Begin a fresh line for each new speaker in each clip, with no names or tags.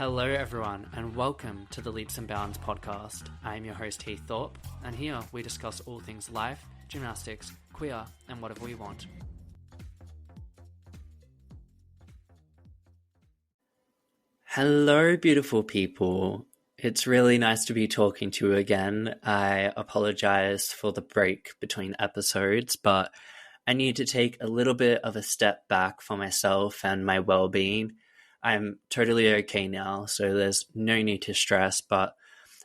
Hello, everyone, and welcome to the Leaps and Bounds podcast. I am your host, Heath Thorpe, and here we discuss all things life, gymnastics, queer, and whatever we want. Hello, beautiful people. It's really nice to be talking to you again. I apologize for the break between episodes, but I need to take a little bit of a step back for myself and my well-being. I'm totally okay now, so there's no need to stress, but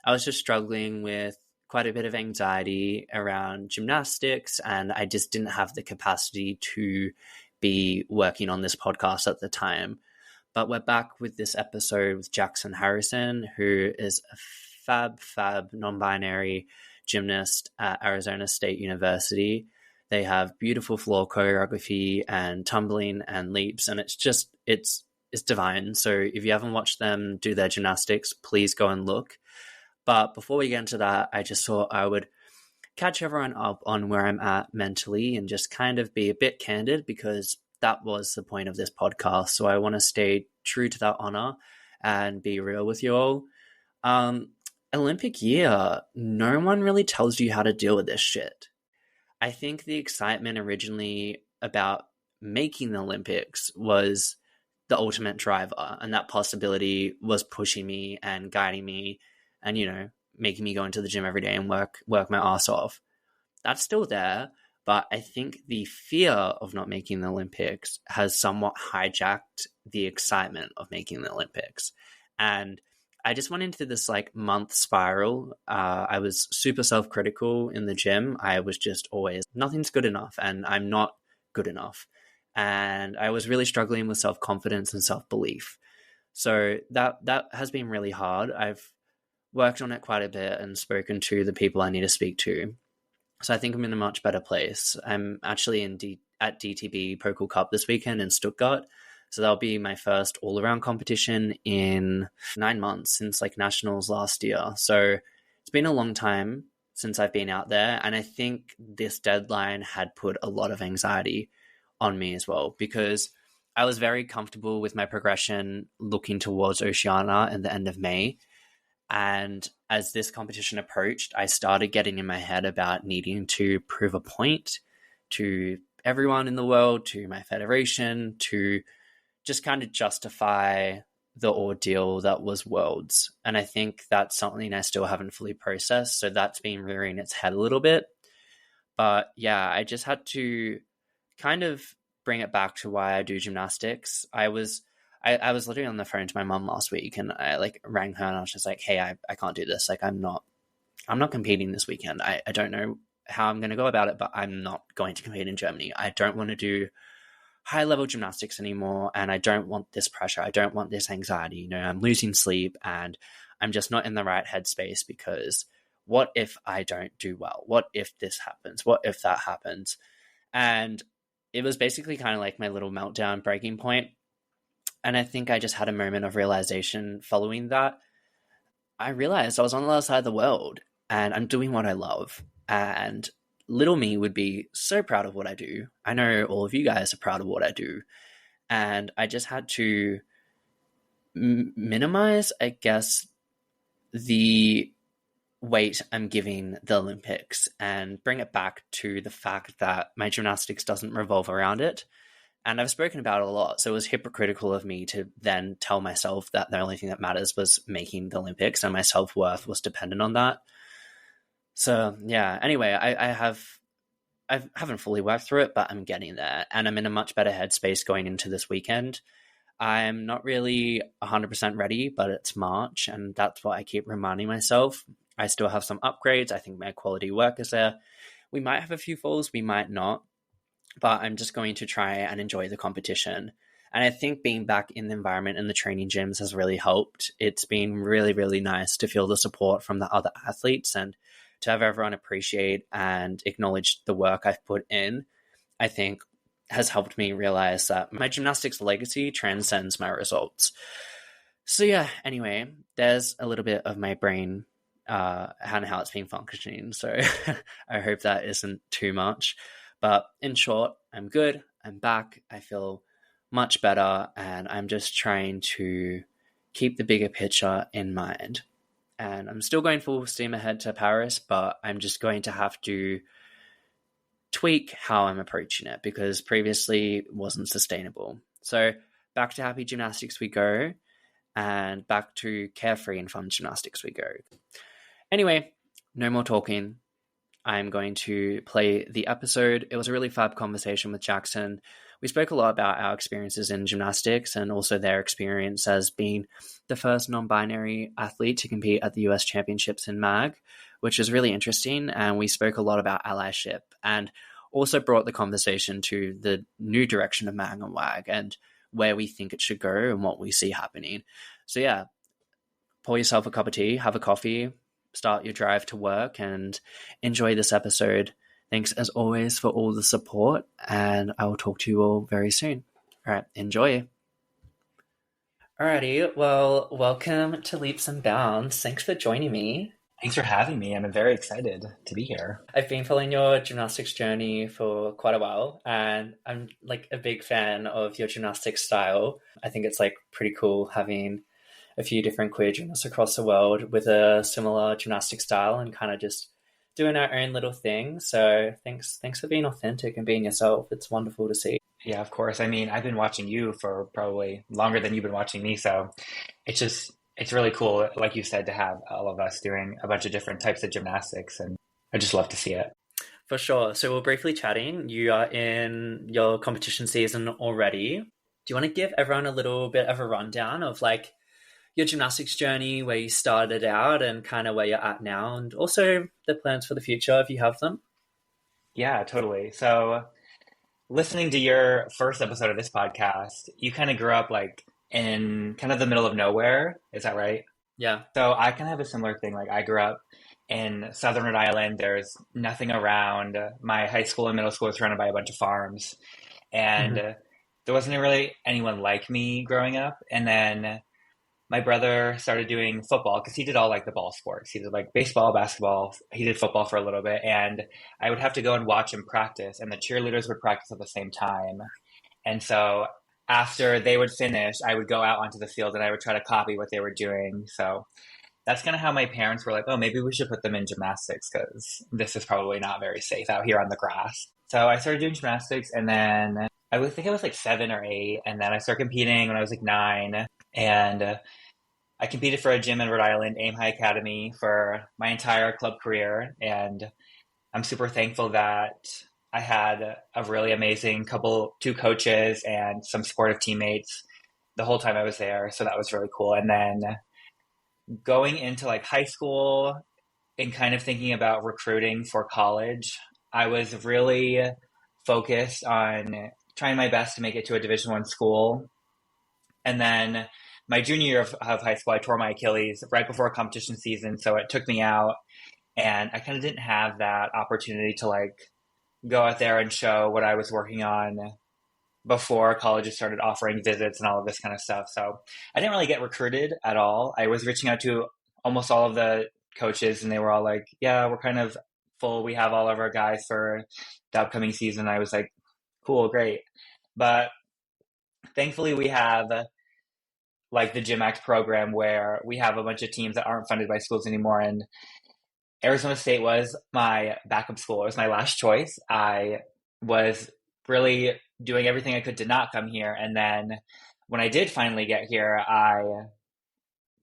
I was just struggling with quite a bit of anxiety around gymnastics, and I just didn't have the capacity to be working on this podcast at the time. But we're back with this episode with Jackson Harrison, who is a fab non-binary gymnast at Arizona State University. They have beautiful floor choreography and tumbling and leaps, and it's divine. So if you haven't watched them do their gymnastics, please go and look. But before we get into that, I just thought I would catch everyone up on where I'm at mentally and just kind of be a bit candid, because that was the point of this podcast. So I want to stay true to that honor and be real with you all. Olympic year, no one really tells you how to deal with this shit. I think the excitement originally about making the Olympics was the ultimate driver, and that possibility was pushing me and guiding me and, making me go into the gym every day and work my ass off. That's still there, but I think the fear of not making the Olympics has somewhat hijacked the excitement of making the Olympics. And I just went into this month spiral. I was super self-critical in the gym. I was just always, nothing's good enough and I'm not good enough. And I was really struggling with self-confidence and self-belief. So that has been really hard. I've worked on it quite a bit and spoken to the people I need to speak to. So I think I'm in a much better place. I'm actually at DTB Pro Cool Cup this weekend in Stuttgart. So that'll be my first all-around competition in 9 months since nationals last year. So it's been a long time since I've been out there. And I think this deadline had put a lot of anxiety on me as well, because I was very comfortable with my progression looking towards Oceania in the end of May. And as this competition approached, I started getting in my head about needing to prove a point to everyone in the world, to my federation, to just kind of justify the ordeal that was Worlds. And I think that's something I still haven't fully processed. So that's been rearing its head a little bit. But yeah, I just had to kind of bring it back to why I do gymnastics. I was literally on the phone to my mom last week, and I rang her and I was just like, hey, I can't do this. I'm not competing this weekend. I don't know how I'm going to go about it, but I'm not going to compete in Germany. I don't want to do high level gymnastics anymore. And I don't want this pressure. I don't want this anxiety. I'm losing sleep and I'm just not in the right headspace, because what if I don't do well? What if this happens? What if that happens? And it was basically kind of my little meltdown breaking point. And I think I just had a moment of realization following that. I realized I was on the other side of the world and I'm doing what I love. And little me would be so proud of what I do. I know all of you guys are proud of what I do. And I just had to minimize, I guess, the weight I'm giving the Olympics and bring it back to the fact that my gymnastics doesn't revolve around it. And I've spoken about it a lot. So it was hypocritical of me to then tell myself that the only thing that matters was making the Olympics and my self-worth was dependent on that. So yeah, anyway, I haven't fully worked through it, but I'm getting there and I'm in a much better headspace going into this weekend. I'm not really 100% ready, but it's March and that's what I keep reminding myself. I still have some upgrades. I think my quality work is there. We might have a few falls, we might not, but I'm just going to try and enjoy the competition. And I think being back in the environment in the training gyms has really helped. It's been really, really nice to feel the support from the other athletes and to have everyone appreciate and acknowledge the work I've put in, I think has helped me realize that my gymnastics legacy transcends my results. So yeah, anyway, there's a little bit of my brain and how it's been functioning. So I hope that isn't too much. But in short, I'm good. I'm back. I feel much better. And I'm just trying to keep the bigger picture in mind. And I'm still going full steam ahead to Paris, but I'm just going to have to tweak how I'm approaching it because previously it wasn't sustainable. So back to happy gymnastics we go, and back to carefree and fun gymnastics we go. Anyway, no more talking. I'm going to play the episode. It was a really fab conversation with Jackson. We spoke a lot about our experiences in gymnastics and also their experience as being the first non-binary athlete to compete at the US Championships in MAG, which is really interesting. And we spoke a lot about allyship and also brought the conversation to the new direction of MAG and WAG and where we think it should go and what we see happening. So yeah, pour yourself a cup of tea, have a coffee, start your drive to work, and enjoy this episode. Thanks as always for all the support, and I will talk to you all very soon. All right, enjoy. Alrighty, well, welcome to Leaps and Bounds. Thanks for joining me.
Thanks for having me. I'm very excited to be here.
I've been following your gymnastics journey for quite a while, and I'm like a big fan of your gymnastics style. I think it's like pretty cool having a few different queer gymnasts across the world with a similar gymnastic style and kind of just doing our own little thing. So thanks for being authentic and being yourself. It's wonderful to see.
Yeah, of course. I mean, I've been watching you for probably longer than you've been watching me, so it's really cool, like you said, to have all of us doing a bunch of different types of gymnastics, and I just love to see it.
For sure. So we're briefly chatting. You are in your competition season already. Do you want to give everyone a little bit of a rundown of like your gymnastics journey, where you started out and kind of where you're at now, and also the plans for the future if you have them?
Yeah, totally. So listening to your first episode of this podcast, you kind of grew up like in kind of the middle of nowhere. Is that right?
Yeah.
So I kind of have a similar thing. Like I grew up in Southern Rhode Island. There's nothing around. My high school and middle school was surrounded by a bunch of farms. And there wasn't really anyone like me growing up. And then my brother started doing football because he did all like the ball sports. He did like baseball, basketball. He did football for a little bit. And I would have to go and watch him practice. And the cheerleaders would practice at the same time. And so after they would finish, I would go out onto the field and I would try to copy what they were doing. So that's kind of how my parents were like, oh, maybe we should put them in gymnastics because this is probably not very safe out here on the grass. So I started doing gymnastics, and then I would think I was like 7 or 8. And then I started competing when I was like 9. And I competed for a gym in Rhode Island, Aim High Academy, for my entire club career. And I'm super thankful that I had a really amazing two coaches and some supportive teammates the whole time I was there. So that was really cool. And then going into like high school and kind of thinking about recruiting for college, I was really focused on trying my best to make it to a Division I school. And then my junior year of high school, I tore my Achilles right before competition season. So it took me out, and I kind of didn't have that opportunity to like go out there and show what I was working on before colleges started offering visits and all of this kind of stuff. So I didn't really get recruited at all. I was reaching out to almost all of the coaches, and they were all like, yeah, we're kind of full. We have all of our guys for the upcoming season. I was like, cool, great. But thankfully we have like the GymAct program where we have a bunch of teams that aren't funded by schools anymore. And Arizona State was my backup school. It was my last choice. I was really doing everything I could to not come here. And then when I did finally get here, I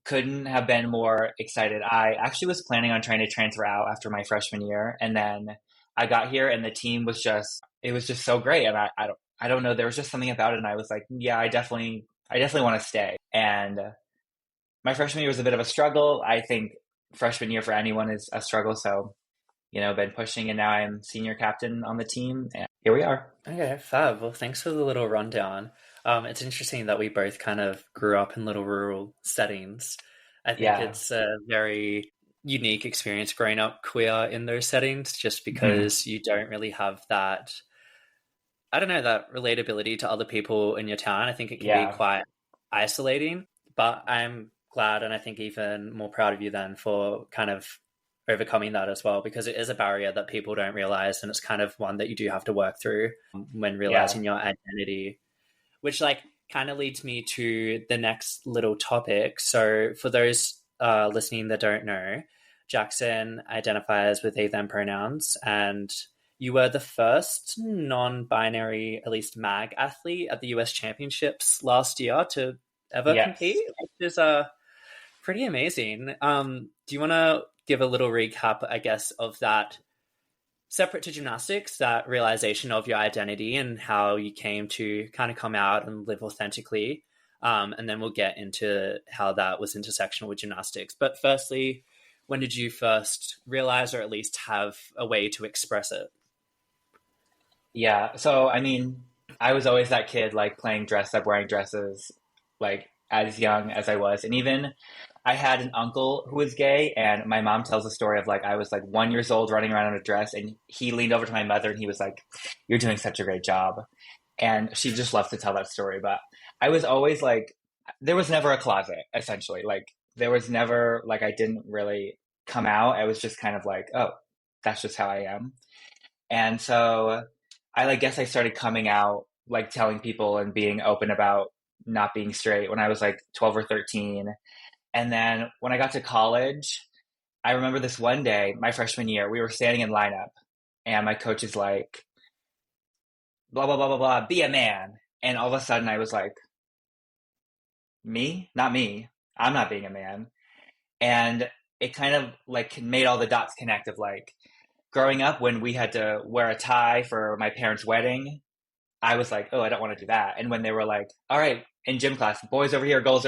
couldn't have been more excited. I actually was planning on trying to transfer out after my freshman year. And then I got here and the team was it was just so great. And I don't know, there was just something about it. And I was like, yeah, I definitely want to stay. And my freshman year was a bit of a struggle. I think freshman year for anyone is a struggle. So, been pushing, and now I'm senior captain on the team, and here we are.
Okay, fab. Well, thanks for the little rundown. It's interesting that we both kind of grew up in little rural settings. I think it's a very unique experience growing up queer in those settings, just because you don't really have that, I don't know, that relatability to other people in your town. I think it can be quite isolating, but I'm glad, and I think even more proud of you then for kind of overcoming that as well, because it is a barrier that people don't realize, and it's kind of one that you do have to work through when realizing your identity, which like kind of leads me to the next little topic. So, for those listening that don't know, Jackson identifies with they them pronouns, and you were the first non binary, at least MAG athlete at the US Championships last year to ever
Yes.
compete, which is pretty amazing. Do you want to give a little recap, I guess, of that separate to gymnastics, that realization of your identity and how you came to kind of come out and live authentically? And then we'll get into how that was intersectional with gymnastics. But firstly, when did you first realize, or at least have a way to express it?
Yeah. So, I mean, I was always that kid like playing dress up, wearing dresses, like as young as I was. And even I had an uncle who was gay, and my mom tells a story of like I was like 1 years old running around in a dress, and he leaned over to my mother and he was like, "You're doing such a great job." And she just loves to tell that story. But I was always like, there was never a closet, essentially. Like, there was never, like, I didn't really come out. I was just kind of like, oh, that's just how I am. And so I like guess I started coming out, like telling people and being open about not being straight when I was like 12 or 13. And then when I got to college, I remember this one day, my freshman year, we were standing in lineup, and my coach is like, blah, blah, blah, blah, blah, be a man. And all of a sudden I was like, me? Not me. I'm not being a man. And it kind of like made all the dots connect of like growing up when we had to wear a tie for my parents' wedding. I was like, oh, I don't want to do that. And when they were like, all right, in gym class, boys over here, girls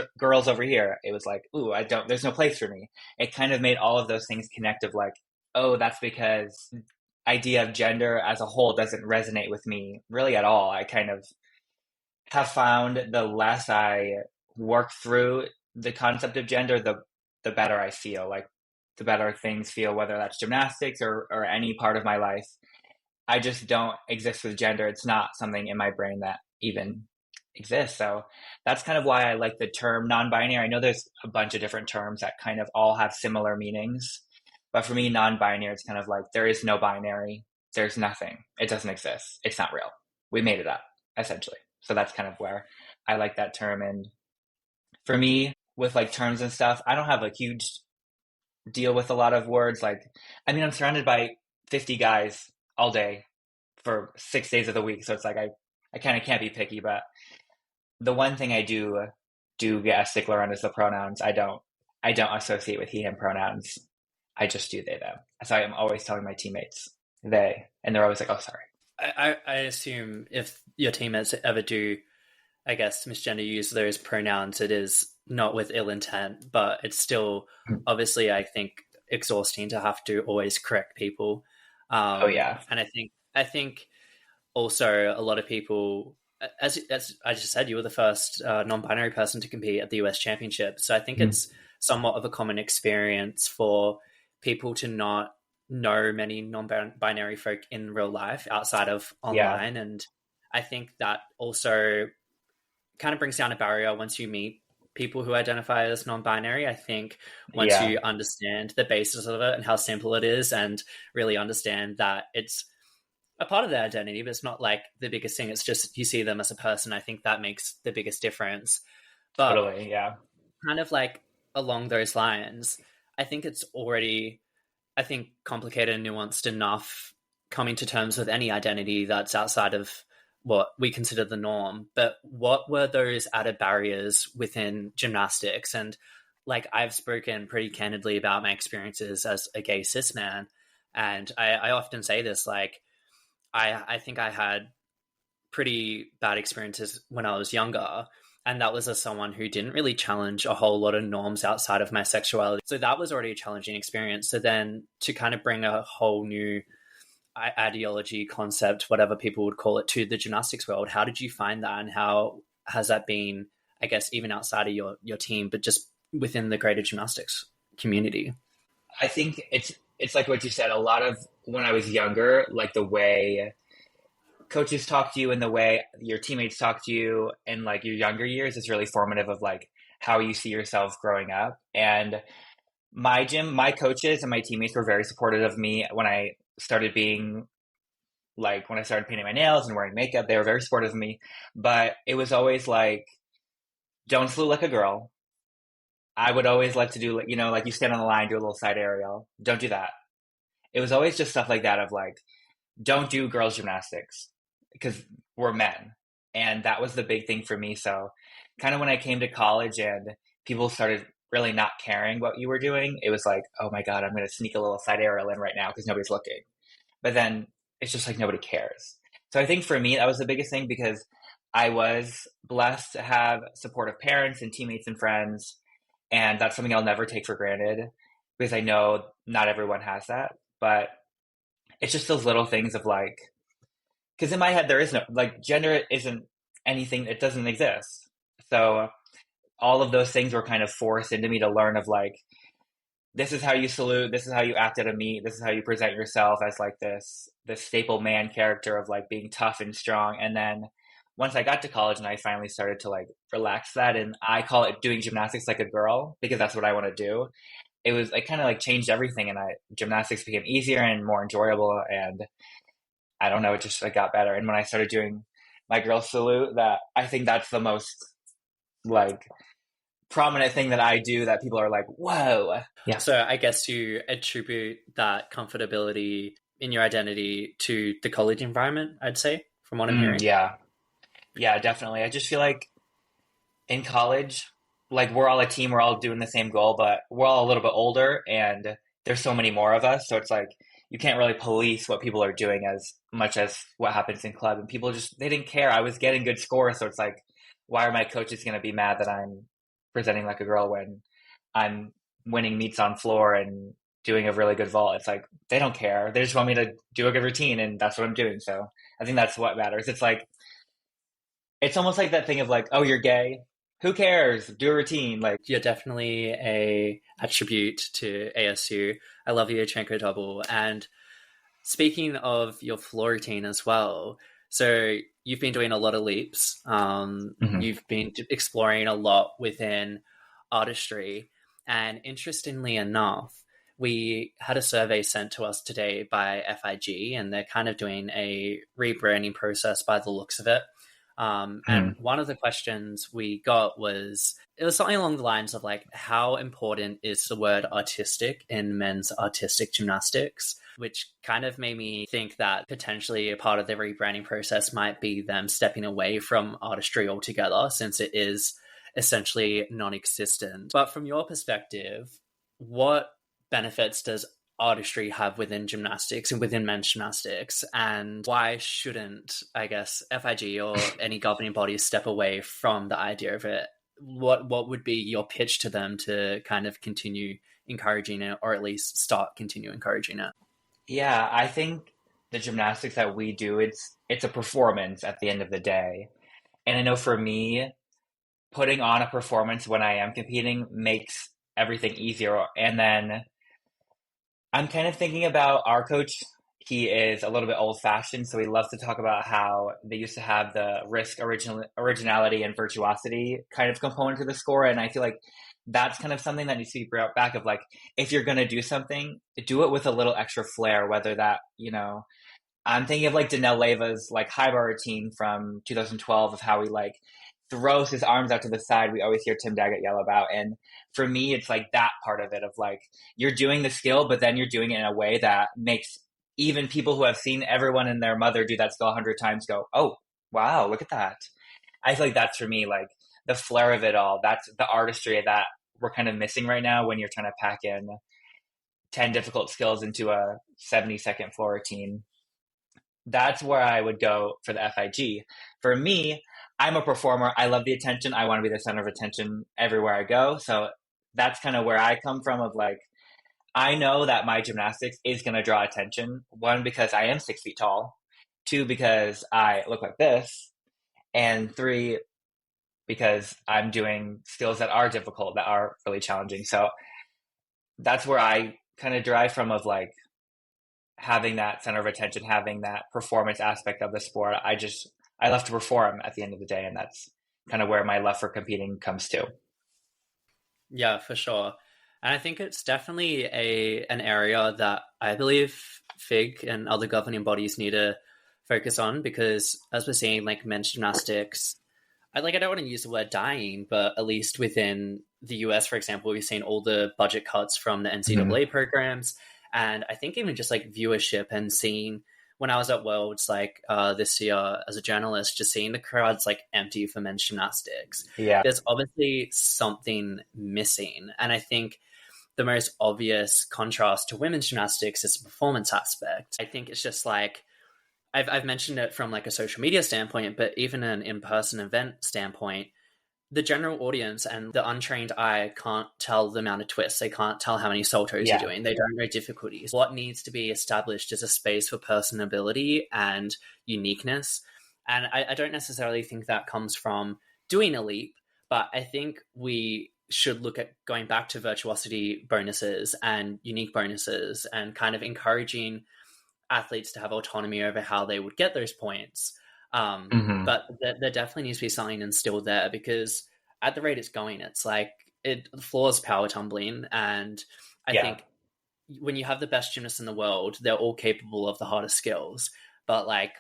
over here, it was like, ooh, I don't, there's no place for me. It kind of made all of those things connect of like, oh, that's because idea of gender as a whole doesn't resonate with me really at all. I kind of have found the less I work through the concept of gender, the better I feel. Like the better things feel, whether that's gymnastics or any part of my life. I just don't exist with gender. It's not something in my brain that even exists. So that's kind of why I like the term non-binary. I know there's a bunch of different terms that kind of all have similar meanings, but for me, non-binary, it's kind of like there is no binary. There's nothing. It doesn't exist. It's not real. We made it up, essentially. So that's kind of where I like that term. And for me, with like terms and stuff, I don't have a huge deal with a lot of words. Like, I mean, I'm surrounded by 50 guys all day for 6 days of the week. So it's like, I kind of can't be picky, but the one thing I do get a stickler on is the pronouns. I don't associate with he, him pronouns. I just do they, them. So I'm always telling my teammates they, and they're always like, oh, sorry.
I assume if your teammates ever do, I guess, misgender use those pronouns, it is not with ill intent, but it's still obviously, I think, exhausting to have to always correct people.
Oh, yeah.
And I think also a lot of people, as I just said, you were the first non-binary person to compete at the US Championship. So I think
Mm.
it's somewhat of a common experience for people to not know many non-binary folk in real life outside of
Yeah.
online. And I think that also kind of brings down a barrier once you meet people who identify as non-binary. I think once
Yeah.
you understand the basis of it and how simple it is, and really understand that it's a part of their identity, but it's not like the biggest thing. It's just you see them as a person. I think that makes the biggest difference. But
Totally. Yeah.
kind of like along those lines, I think it's already, I think, complicated and nuanced enough coming to terms with any identity that's outside of what we consider the norm. But what were those added barriers within gymnastics? And like I've spoken pretty candidly about my experiences as a gay cis man. And I often say this, like, I think I had pretty bad experiences when I was younger. And that was as someone who didn't really challenge a whole lot of norms outside of my sexuality. So that was already a challenging experience. So then to kind of bring a whole new ideology, concept, whatever people would call it, to the gymnastics world, how did you find that? And how has that been, I guess, even outside of your team, but just within the greater gymnastics community?
I think it's like what you said. A lot of when I was younger, like the way coaches talk to you and the way your teammates talk to you in like your younger years is really formative of like how you see yourself growing up. And my coaches and my teammates were very supportive of me when I started being like when I started painting my nails and wearing makeup, they were very supportive of me. But it was always like, don't salute like a girl. I would always like to do, like you stand on the line, do a little side aerial. Don't do that. It was always just stuff like that of like, don't do girls gymnastics because we're men. And that was the big thing for me. So kind of when I came to college and people started really not caring what you were doing, it was like, oh my God, I'm going to sneak a little side aerial in right now because nobody's looking. But then it's just like nobody cares. So I think for me, that was the biggest thing because I was blessed to have supportive parents and teammates and friends. And that's something I'll never take for granted because I know not everyone has that. But it's just those little things of like, because in my head, there is no, like, gender isn't anything, it doesn't exist. So all of those things were kind of forced into me to learn of like, this is how you salute, this is how you act at a meet, this is how you present yourself as like this staple man character of like being tough and strong. And then once I got to college and I finally started to like relax that, and I call it doing gymnastics like a girl because that's what I want to do. It was like kind of like changed everything, and gymnastics became easier and more enjoyable, and I don't know, it just like got better. And when I started doing my girl salute, that I think that's the most like prominent thing that I do that people are like, whoa. Yeah.
So I guess you attribute that comfortability in your identity to the college environment, I'd say, from what I'm hearing.
Yeah. Yeah, definitely. I just feel like in college, like we're all a team, we're all doing the same goal, but we're all a little bit older and there's so many more of us. So it's like you can't really police what people are doing as much as what happens in club. And people just, they didn't care. I was getting good scores. So it's like, why are my coaches going to be mad that I'm presenting like a girl when I'm winning meets on floor and doing a really good vault? It's like, they don't care. They just want me to do a good routine and that's what I'm doing. So I think that's what matters. It's like, it's almost like that thing of like, oh, you're gay. Who cares? Do a routine. Like,
you're definitely a attribute to ASU. I love your Chenko double. And speaking of your floor routine as well, so you've been doing a lot of leaps. You've been exploring a lot within artistry. And interestingly enough, we had a survey sent to us today by FIG, and they're kind of doing a rebranding process by the looks of it. And one of the questions we got was, it was something along the lines of like, how important is the word artistic in men's artistic gymnastics? Which kind of made me think that potentially a part of the rebranding process might be them stepping away from artistry altogether, since it is essentially non-existent. But from your perspective, what benefits does artistry have within gymnastics and within men's gymnastics, and why shouldn't, I guess, FIG or any governing bodies step away from the idea of it? What would be your pitch to them to kind of continue encouraging it, or at least continue encouraging it?
Yeah, I think the gymnastics that we do, it's a performance at the end of the day. And I know for me, putting on a performance when I am competing makes everything easier. And then I'm kind of thinking about our coach. He is a little bit old fashioned, so he loves to talk about how they used to have the risk, originality, and virtuosity kind of component to the score. And I feel like that's kind of something that needs to be brought back of like, if you're going to do something, do it with a little extra flair, whether that, I'm thinking of like Danelle Leva's like high bar routine from 2012 of how he like throws his arms out to the side. We always hear Tim Daggett yell about. And for me, it's like that part of it of like, you're doing the skill, but then you're doing it in a way that makes even people who have seen everyone and their mother do that skill 100 times go, oh, wow, look at that. I feel like that's for me, like the flair of it all. That's the artistry that we're kind of missing right now when you're trying to pack in 10 difficult skills into a 70-second floor routine. That's where I would go for the FIG. For me, I'm a performer. I love the attention. I want to be the center of attention everywhere I go. So that's kind of where I come from of like, I know that my gymnastics is going to draw attention. One, because I am 6 feet tall. Two, because I look like this. And three, because I'm doing skills that are difficult, that are really challenging. So that's where I kind of derive from of like having that center of attention, having that performance aspect of the sport. I love to perform at the end of the day. And that's kind of where my love for competing comes to.
Yeah, for sure. And I think it's definitely an area that I believe FIG and other governing bodies need to focus on, because as we're seeing, like men's gymnastics, I don't want to use the word dying, but at least within the US, for example, we've seen all the budget cuts from the
Hmm.
NCAA programs, and I think even just like viewership and seeing when I was at Worlds like this year as a journalist, just seeing the crowds like empty for men's gymnastics,
Yeah.
there's obviously something missing, and I think the most obvious contrast to women's gymnastics is the performance aspect. I think it's just like I've mentioned it from like a social media standpoint, but even an in-person event standpoint, the general audience and the untrained eye can't tell the amount of twists. They can't tell how many saltos you're
Yeah.
doing. They don't know difficulties. What needs to be established is a space for personability and uniqueness. And I don't necessarily think that comes from doing a leap, but I think we should look at going back to virtuosity bonuses and unique bonuses and kind of encouraging athletes to have autonomy over how they would get those points.
Hmm.
But there definitely needs to be something instilled there, because at the rate it's going, it's like the floor is power tumbling. And I
Yeah.
think when you have the best gymnasts in the world, they're all capable of the hardest skills. But like,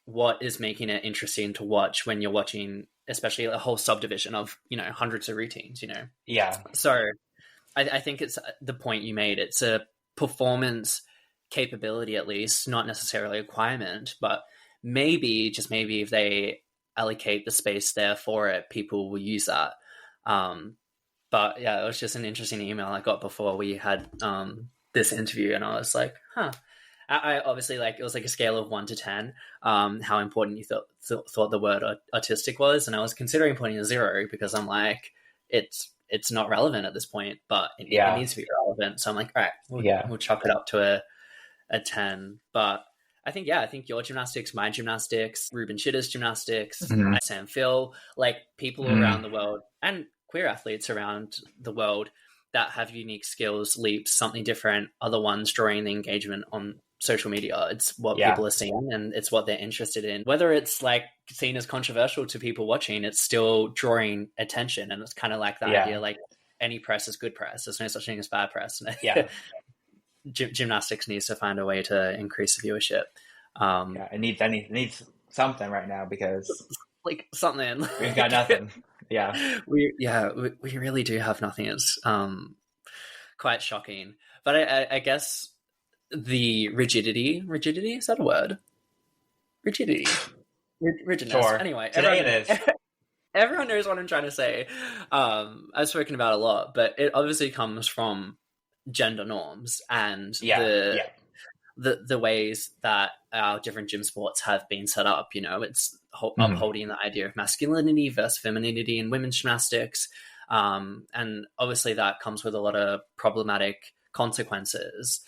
what is making it interesting to watch when you're watching, especially a whole subdivision of, hundreds of routines,
Yeah.
So I think it's the point you made. It's a performance capability, at least, not necessarily a requirement, but maybe, just maybe, if they allocate the space there for it, people will use that. Um, but yeah, it was just an interesting email I got before we had this interview, and I was like, huh. I obviously, like, it was like a scale of 1 to 10, how important you thought the word artistic was, and I was considering putting a 0 because I'm like, it's not relevant at this point, but it
Yeah.
needs to be relevant. So I'm like, all right,
Yeah.
we'll chuck it up to a 10. But I think your gymnastics, my gymnastics, Ruben Shitter's gymnastics,
Hmm.
Sam Phil, like people around the world and queer athletes around the world that have unique skills, leaps, something different, are the ones drawing the engagement on social media. It's what
Yeah.
people are seeing and it's what they're interested in. Whether it's like seen as controversial to people watching, it's still drawing attention. And it's kind of like the idea,
Yeah.
like, any press is good press. There's no such thing as bad press.
Yeah.
Gymnastics needs to find a way to increase the viewership. Um,
Yeah. It needs something right now because
like something
we've got
like
nothing. Yeah.
we really do have nothing. It's quite shocking. But I guess the rigidity, is that a word? Rigidity, rigidness.
Sure.
Anyway,
Today it is.
everyone knows what I'm trying to say. I've spoken about it a lot, but it obviously comes from gender norms and
Yeah. Yeah.
the ways that our different gym sports have been set up. It's
Hmm.
upholding the idea of masculinity versus femininity in women's gymnastics. And obviously that comes with a lot of problematic consequences.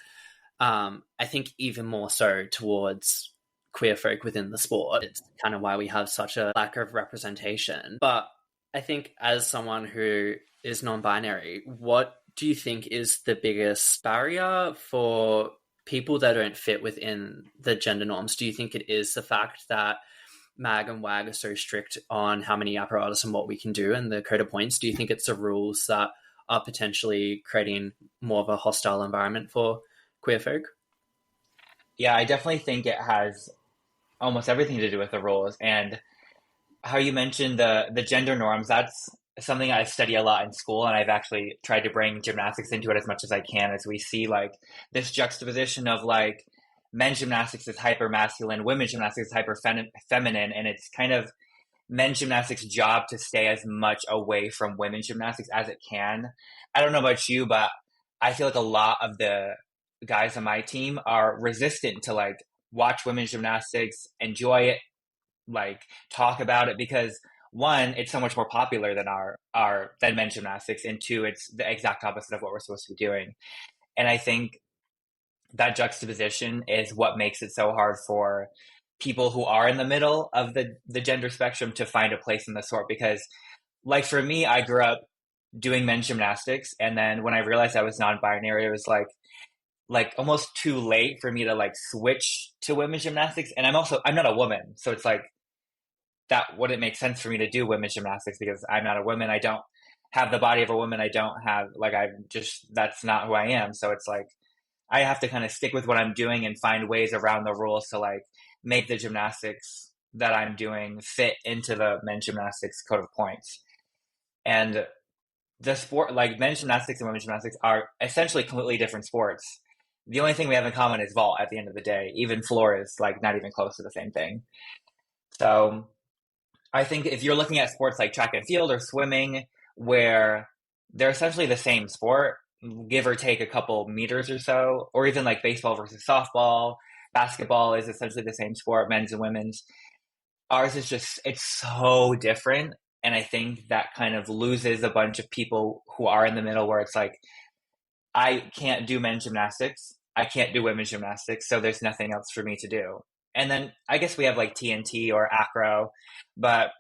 I think even more so towards queer folk within the sport. It's kind of why we have such a lack of representation. But I think as someone who is non-binary, what do you think is the biggest barrier for people that don't fit within the gender norms? Do you think it is the fact that MAG and WAG are so strict on how many apparatus and what we can do and the code of points? Do you think it's the rules that are potentially creating more of a hostile environment for queer folk?
Yeah. I definitely think it has almost everything to do with the roles and how you mentioned the gender norms. That's something I study a lot in school, and I've actually tried to bring gymnastics into it as much as I can. As we see like this juxtaposition of like men's gymnastics is hyper masculine, women's gymnastics is hyper feminine, and it's kind of men's gymnastics' job to stay as much away from women's gymnastics as it can. I don't know about you, but I feel like a lot of the guys on my team are resistant to like watch women's gymnastics, enjoy it, like talk about it because one, it's so much more popular than our than men's gymnastics, and two, it's the exact opposite of what we're supposed to be doing. And I think that juxtaposition is what makes it so hard for people who are in the middle of the gender spectrum to find a place in the sport because like for me, I grew up doing men's gymnastics, and then when I realized I was non-binary, it was like almost too late for me to like switch to women's gymnastics. And I'm not a woman, so it's like that wouldn't make sense for me to do women's gymnastics because I'm not a woman. I don't have the body of a woman. I don't have like that's not who I am. So it's like I have to kind of stick with what I'm doing and find ways around the rules to like make the gymnastics that I'm doing fit into the men's gymnastics code of points. And the sport, like men's gymnastics and women's gymnastics, are essentially completely different sports. The only thing we have in common is vault at the end of the day. Even floor is like not even close to the same thing. So I think if you're looking at sports like track and field or swimming, where they're essentially the same sport, give or take a couple meters or so, or even like baseball versus softball, basketball is essentially the same sport, men's and women's. Ours is just, it's so different. And I think that kind of loses a bunch of people who are in the middle where it's like, I can't do men's gymnastics. I can't do women's gymnastics. So there's nothing else for me to do. And then I guess we have like TNT or acro, but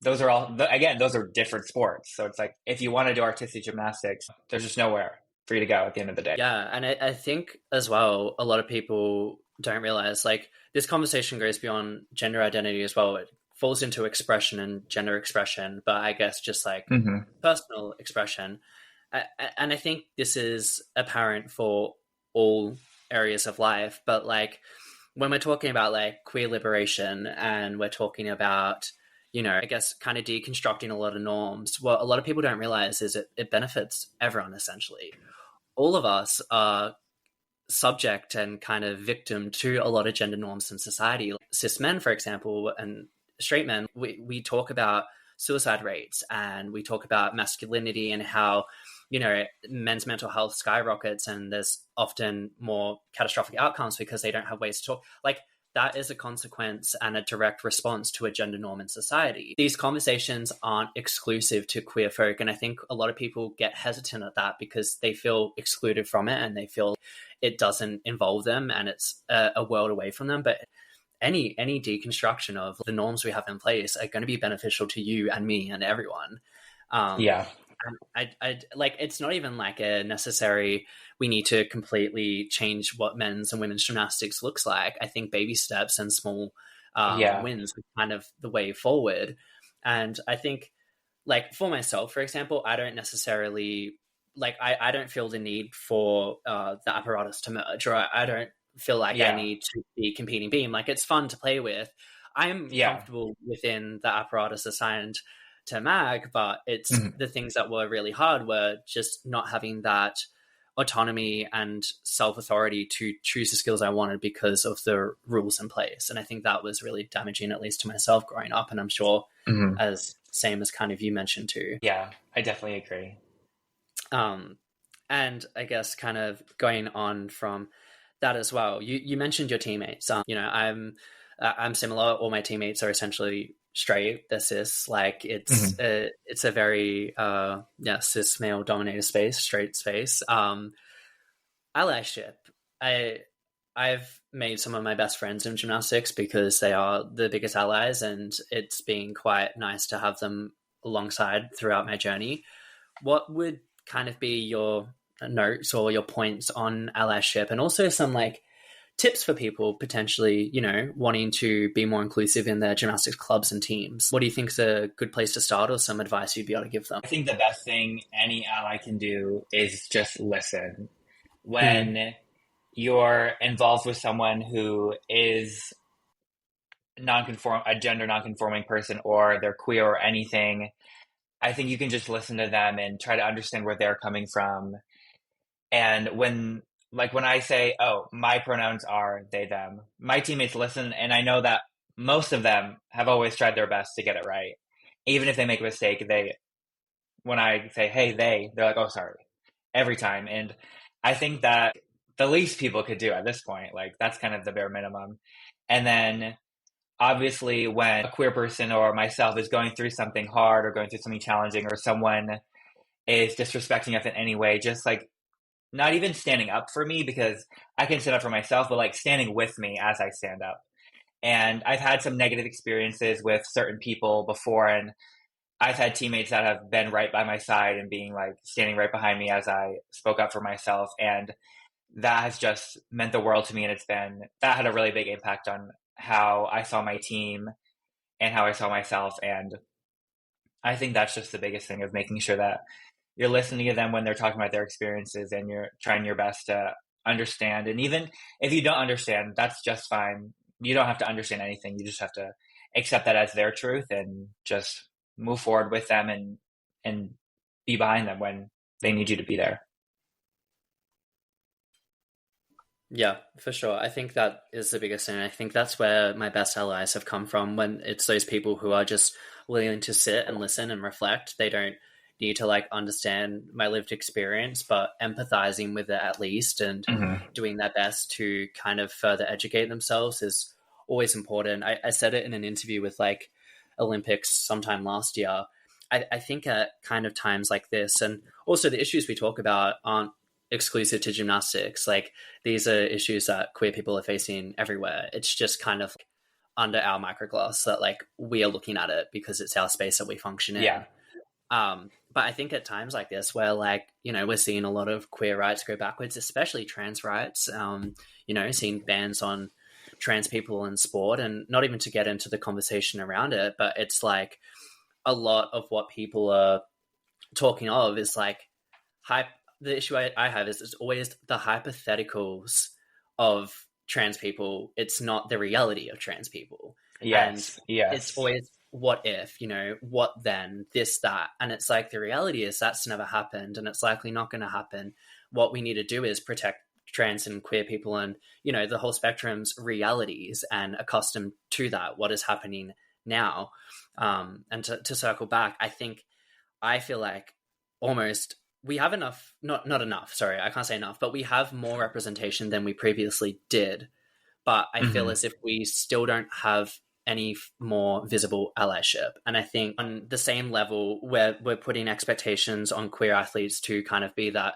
those are all, again, those are different sports. So it's like, if you want to do artistic gymnastics, there's just nowhere for you to go at the end of the day.
Yeah, and I think as well, a lot of people don't realize like this conversation goes beyond gender identity as well. It falls into expression and gender expression, but I guess just like personal expression. And I think this is apparent for all areas of life, but like when we're talking about like queer liberation and we're talking about, you know, I guess kind of deconstructing a lot of norms, what a lot of people don't realize is it benefits everyone essentially. All of us are subject and kind of victim to a lot of gender norms in society. Cis men, for example, and straight men, we talk about suicide rates and we talk about masculinity and how, you know, men's mental health skyrockets and there's often more catastrophic outcomes because they don't have ways to talk. Like, that is a consequence and a direct response to a gender norm in society. These conversations aren't exclusive to queer folk. And I think a lot of people get hesitant at that because they feel excluded from it and they feel it doesn't involve them and it's a world away from them. But any deconstruction of the norms we have in place are going to be beneficial to you and me and everyone.
Yeah.
I like, it's not even like a necessary, we need to completely change what men's and women's gymnastics looks like. I think baby steps and small wins are kind of the way forward. And I think like for myself, for example, I don't necessarily like, I don't feel the need for the apparatus to merge, or I don't feel like I need to be competing beam. Like, it's fun to play with. I'm comfortable within the apparatus assigned to Mag, but it's the things that were really hard were just not having that autonomy and self-authority to choose the skills I wanted because of the rules in place. And I think that was really damaging, at least to myself growing up. And I'm sure as same as kind of you mentioned too.
Yeah, I definitely agree.
And I guess kind of going on from that as well, you mentioned your teammates. You know, I'm similar. All my teammates are essentially straight. They're cis. Like, it's a very cis male dominated space, straight space. Allyship. I've made some of my best friends in gymnastics because they are the biggest allies, and it's been quite nice to have them alongside throughout my journey. What would kind of be your notes or your points on allyship, and also some like tips for people potentially, you know, wanting to be more inclusive in their gymnastics clubs and teams? What do you think is a good place to start, or some advice you'd be able to give them?
I think the best thing any ally can do is just listen. When you're involved with someone who is a gender nonconforming person, or they're queer or anything, I think you can just listen to them and try to understand where they're coming from. And when I say, oh, my pronouns are they, them, my teammates listen, and I know that most of them have always tried their best to get it right. Even if they make a mistake, when I say, hey, they're like, oh, sorry, every time. And I think that the least people could do at this point, like, that's kind of the bare minimum. And then obviously when a queer person or myself is going through something hard or going through something challenging, or someone is disrespecting us in any way, just like, not even standing up for me, because I can stand up for myself, but like standing with me as I stand up. And I've had some negative experiences with certain people before, and I've had teammates that have been right by my side and being like standing right behind me as I spoke up for myself. And that has just meant the world to me. And that had a really big impact on how I saw my team and how I saw myself. And I think that's just the biggest thing, of making sure that you're listening to them when they're talking about their experiences, and you're trying your best to understand. And even if you don't understand, that's just fine. you don't have to understand anything. You just have to accept that as their truth and just move forward with them and be behind them when they need you to be there.
Yeah, for sure. I think that is the biggest thing. I think that's where my best allies have come from when it's those people who are just willing to sit and listen and reflect. They don't need to like understand my lived experience, but empathizing with it at least and
Hmm.
doing their best to kind of further educate themselves is always important. I said it in an interview with like Olympics sometime last year. I think at kind of times like this, and also the issues we talk about aren't exclusive to gymnastics. Like these are issues that queer people are facing everywhere. It's just kind of under our microglass that like we are looking at it because it's our space that we function
Yeah.
in. But I think at times like this, where like we're seeing a lot of queer rights go backwards, especially trans rights. Seeing bans on trans people in sport, and not even to get into the conversation around it, but it's like a lot of what people are talking of is like hype. The issue I have is it's always the hypotheticals of trans people. It's not the reality of trans people, and
Yes.
it's
Yes.
always what if, what then, this, that, and it's like the reality is that's never happened, and it's likely not going to happen. What we need to do is protect trans and queer people, and the whole spectrum's realities, and accustomed to that, what is happening now. And to circle back, I feel like almost we have enough, not enough, sorry, I can't say enough, but we have more representation than we previously did. But I feel
Hmm.
as if we still don't have any more visible allyship. And I think on the same level where we're putting expectations on queer athletes to kind of be that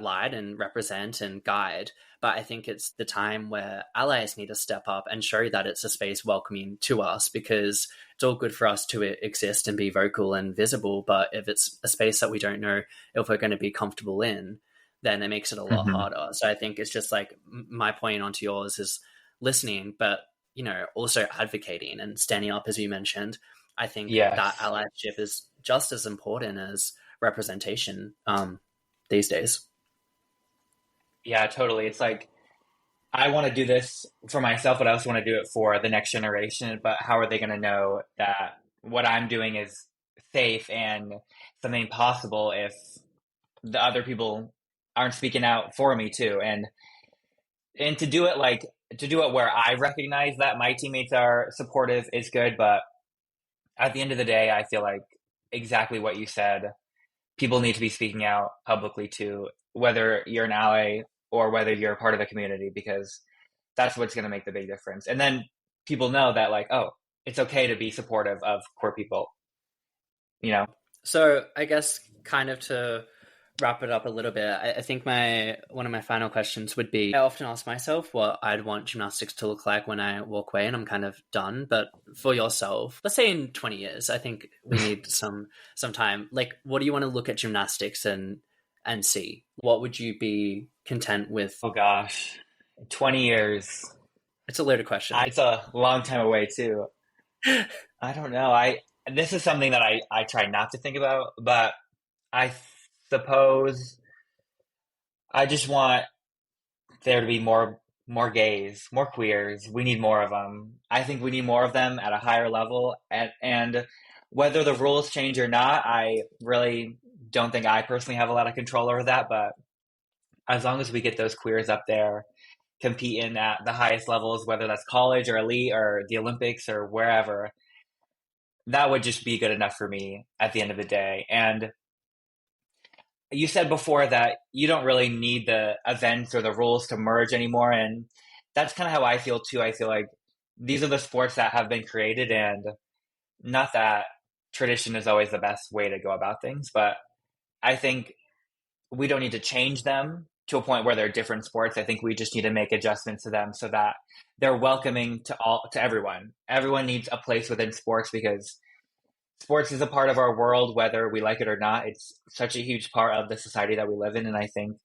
light and represent and guide. But I think it's the time where allies need to step up and show that it's a space welcoming to us, because it's all good for us to exist and be vocal and visible. But if it's a space that we don't know if we're going to be comfortable in, then it makes it a lot
Hmm.
harder. So I think it's just like my point onto yours is listening, but also advocating and standing up, as you mentioned. I think that
Yes.
allyship is just as important as representation these days.
Yeah, totally. It's like I want to do this for myself, but I also want to do it for the next generation. But how are they going to know that what I'm doing is safe and something possible if the other people aren't speaking out for me too? And to do it where I recognize that my teammates are supportive is good, but at the end of the day, I feel like exactly what you said. People need to be speaking out publicly too, whether you're an ally or whether you're a part of the community, because that's what's going to make the big difference. And then people know that, like, oh, it's okay to be supportive of queer people, you know?
So I guess kind of to wrap it up a little bit, I think my one of my final questions would be: I often ask myself what I'd want gymnastics to look like when I walk away and I'm kind of done. But for yourself, let's say in 20 years, I think we need some time. Like, what do you want to look at gymnastics and see? What would you be content with?
Oh gosh, 20 years.
It's a loaded question.
It's a long time away too. I don't know. This is something that I try not to think about, but I suppose I just want there to be more gays, more queers. We need more of them. I think we need more of them at a higher level, and whether the rules change or not, I really don't think I personally have a lot of control over that. But as long as we get those queers up there competing at the highest levels, whether that's college or elite or the Olympics or wherever, that would just be good enough for me at the end of the day. And you said before that you don't really need the events or the rules to merge anymore, and that's kind of how I feel too. I feel like these are the sports that have been created, and not that tradition is always the best way to go about things, but I think we don't need to change them to a point where they're different sports. I think we just need to make adjustments to them so that they're welcoming to everyone. Everyone needs a place within sports because sports is a part of our world, whether we like it or not. It's such a huge part of the society that we live in, and I think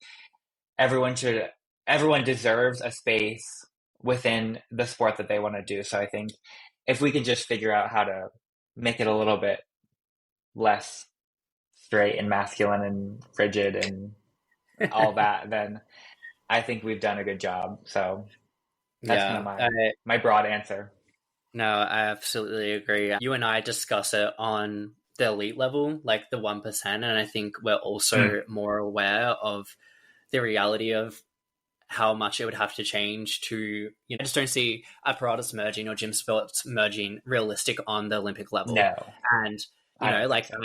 everyone should, everyone deserves a space within the sport that they want to do. So I think if we can just figure out how to make it a little bit less straight and masculine and rigid and all that, then I think we've done a good job. So That's kind of
Yeah,
my broad answer.
no, I absolutely agree. You and I discuss it on the elite level, like the 1%, and I think we're
Mm,
also more aware of the reality of how much it would have to change to, I just don't see apparatus merging or gym sports merging realistic on the Olympic level.
no,
And,
I don't think
like
so.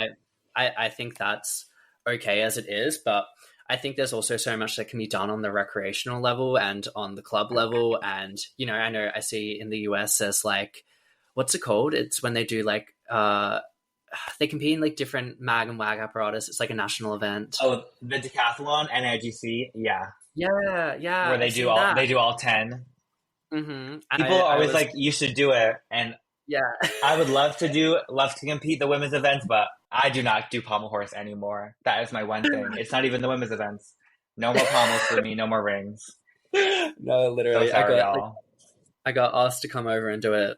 I think that's okay as it is, but I think there's also so much that can be done on the recreational level and on the club level. And, I know I see in the US there's like, what's it called? It's when they do like, they compete in like different mag and wag apparatus. It's like a national event.
Oh, the decathlon, NIGC, yeah,
Yeah,
where
yeah, I've seen
they
that.
do all 10. People are
I
always
was,
like, you should do it, and
yeah.
I would love to compete the women's events, but I do not do pommel horse anymore. That is my one thing. It's not even the women's events. No more pommels for me. No more rings.
No,
So
literally,
sorry, y'all.
I got asked to come over and do it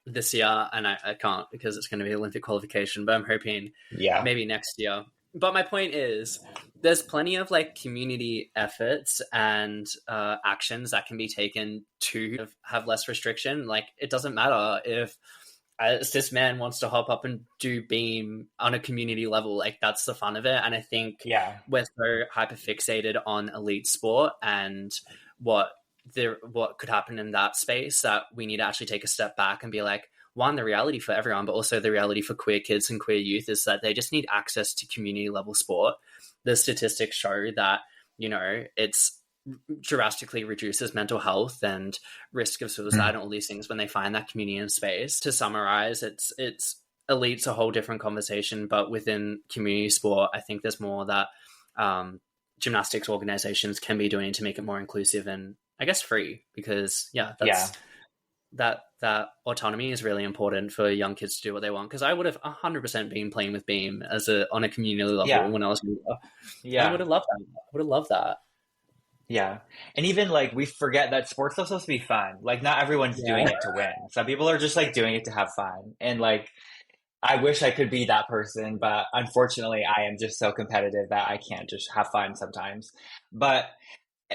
this year, and I can't because it's going to be Olympic qualification. But I'm hoping
Yeah.
maybe next year. But my point is, there's plenty of like community efforts and actions that can be taken to have less restriction. Like it doesn't matter if this man wants to hop up and do beam on a community level. Like that's the fun of it. And I think
Yeah.
we're so hyper fixated on elite sport and what what could happen in that space that we need to actually take a step back and be like, one, the reality for everyone, but also the reality for queer kids and queer youth is that they just need access to community level sport. The statistics show that, it's drastically reduces mental health and risk of suicide
Mm.
and all these things when they find that community and space. To summarize, it's elite's a whole different conversation, but within community sport, I think there's more that gymnastics organizations can be doing to make it more inclusive and I guess free because
Yeah.
that autonomy is really important for young kids to do what they want because I would have 100% been playing with beam as a on a community level
Yeah.
when I was younger and
Yeah.
would have loved that.
Yeah. And even like we forget that sports are supposed to be fun. Like not everyone's doing
Yeah.
it to win. Some people are just like doing it to have fun. And like I wish I could be that person, but unfortunately I am just so competitive that I can't just have fun sometimes. But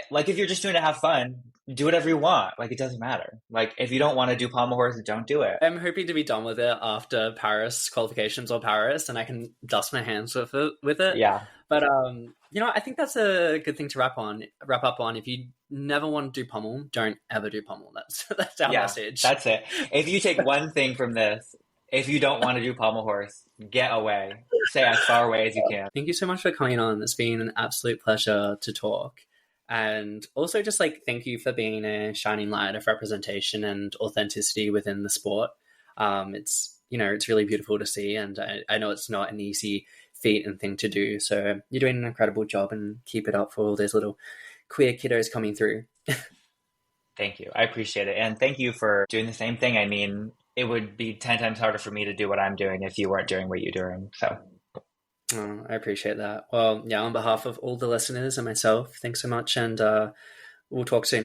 like if you're just doing it to have fun, do whatever you want. Like it doesn't matter. Like if you don't want to do pommel horse, don't do it.
I'm hoping to be done with it after Paris qualifications or Paris, and I can dust my hands with it.
Yeah.
But I think that's a good thing to wrap up on. If you never want to do pommel, don't ever do pommel. That's our
Yeah.
message.
That's it. If you take one thing from this, if you don't want to do pommel horse, get away. Stay as far away as you can.
Thank you so much for coming on. It's been an absolute pleasure to talk. And also just like thank you for being a shining light of representation and authenticity within the sport. It's it's really beautiful to see, and I know it's not an easy feat and thing to do. So you're doing an incredible job, and keep it up for all those little queer kiddos coming through.
Thank you. I appreciate it. And thank you for doing the same thing. I mean, it would be 10 times harder for me to do what I'm doing if you weren't doing what you're doing. So
Oh, I appreciate that. Well, yeah, on behalf of all the listeners and myself, thanks so much, and we'll talk soon.